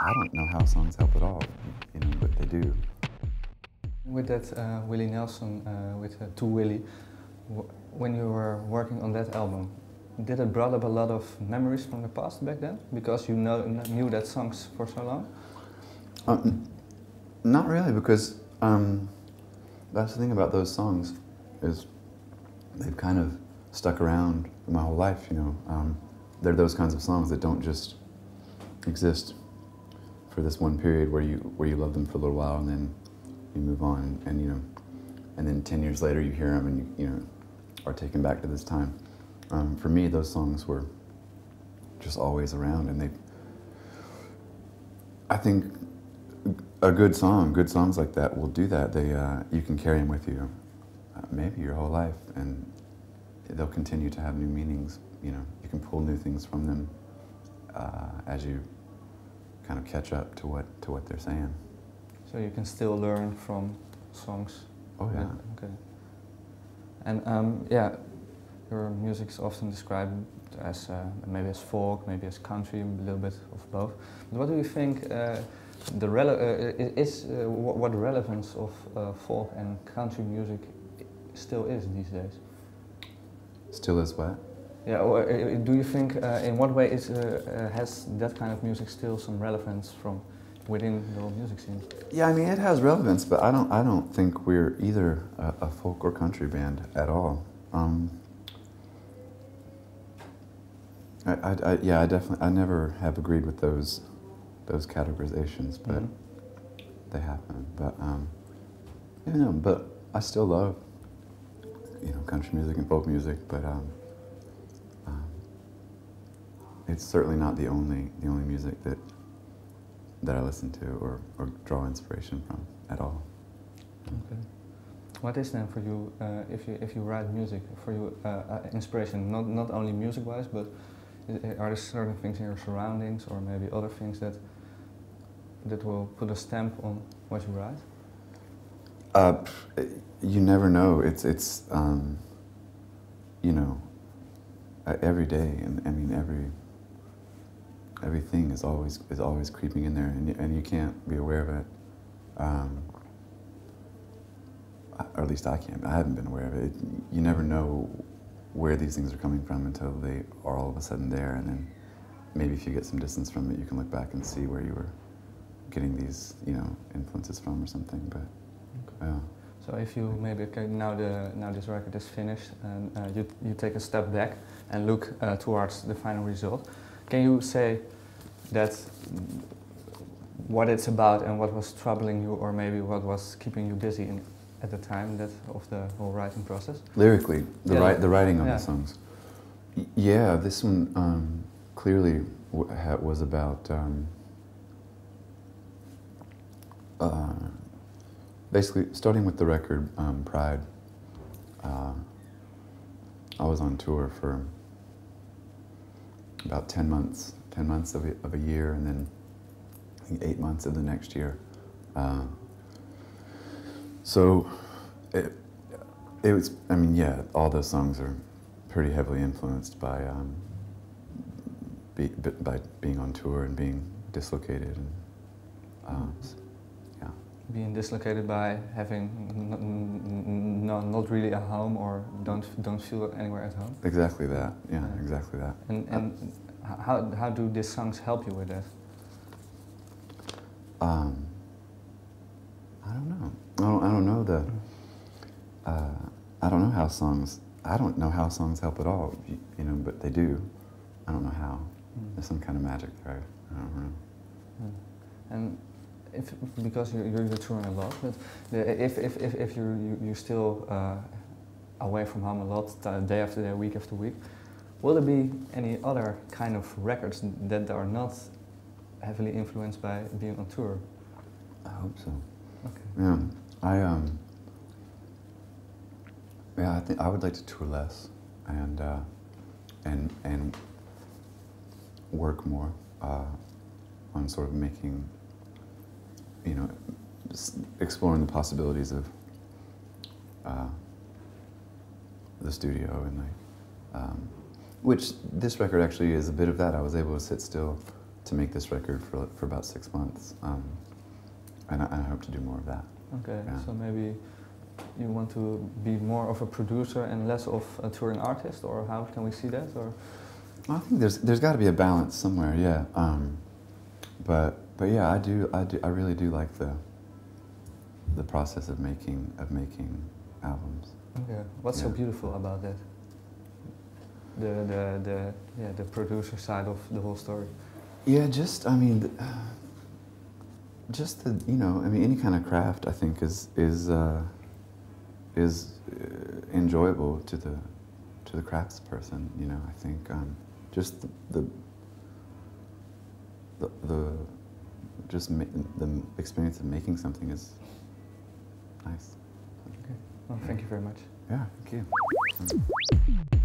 I don't know how songs help at all, but they do. With that Willie Nelson, with To Willie, when you were working on that album, did it brought up a lot of memories from the past back then? Because you knew that songs for so long? Not really, because that's the thing about those songs, is they've kind of stuck around my whole life, They're those kinds of songs that don't just exist for this one period where you love them for a little while and then you move on, and then 10 years later you hear them and you are taken back to this time. For me, those songs were just always around, and I think good songs like that will do that. You can carry them with you, maybe your whole life, and they'll continue to have new meanings. You can pull new things from them as you kind of catch up to what they're saying. So you can still learn from songs. Oh yeah. Okay. And yeah, your music is often described as maybe as folk, maybe as country, a little bit of both. But what do you think what the relevance of folk and country music still is these days? Still is what? Yeah. Or, do you think in what way has that kind of music still some relevance from within the whole music scene? Yeah, I mean it has relevance, but I don't think we're either a folk or country band at all. I never have agreed with those categorizations, but they happen. But but I still love country music and folk music, but it's certainly not the only music that I listen to or draw inspiration from at all. Okay. What is then for you, if you write music, for you inspiration, not only music-wise, but are there certain things in your surroundings or maybe other things that will put a stamp on what you write? You never know. It's every day, and I mean everything is always creeping in there, and you can't be aware of it. Or at least I can't. I haven't been aware of it. You never know where these things are coming from until they are all of a sudden there, and then maybe if you get some distance from it, you can look back and see where you were getting these, influences from or something. But yeah. So if you maybe now this record is finished and you take a step back and look towards the final result, can you say that what it's about and what was troubling you, or maybe what was keeping you busy at the time of the whole writing process? Lyrically, the writing of the songs. Yeah, this one clearly was about basically starting with the record Pride. I was on tour for about 10 months of a year, and then I think 8 months of the next year. So it was, I mean, yeah, all those songs are pretty heavily influenced by being on tour and being dislocated. And, yeah. Being dislocated by having not really a home, or don't feel anywhere at home? Exactly that, yeah, exactly that. And how do these songs help you with that? I don't know. I don't know I don't know how songs. I don't know how songs help at all. But they do. I don't know how. There's some kind of magic there. I don't know. And because you're touring a lot, but if you're still away from home a lot, day after day, week after week, will there be any other kind of records that are not heavily influenced by being on tour? I hope so. Okay. Yeah, I think I would like to tour less and work more on sort of making, just exploring the possibilities of the studio, and which this record actually is a bit of that. I was able to sit still to make this record for about 6 months, and I hope to do more of that. Okay, yeah. so maybe you want to be more of a producer and less of a touring artist, or how can we see that? Or I think there's got to be a balance somewhere, yeah. But yeah, I really do like the process of making albums. okay, what's so beautiful about that? The producer side of the whole story. Yeah, just I mean, just the I mean, any kind of craft I think is enjoyable to the craftsperson. I think just the experience of making something is nice. Okay. Well, thank you very much. Yeah, thank you.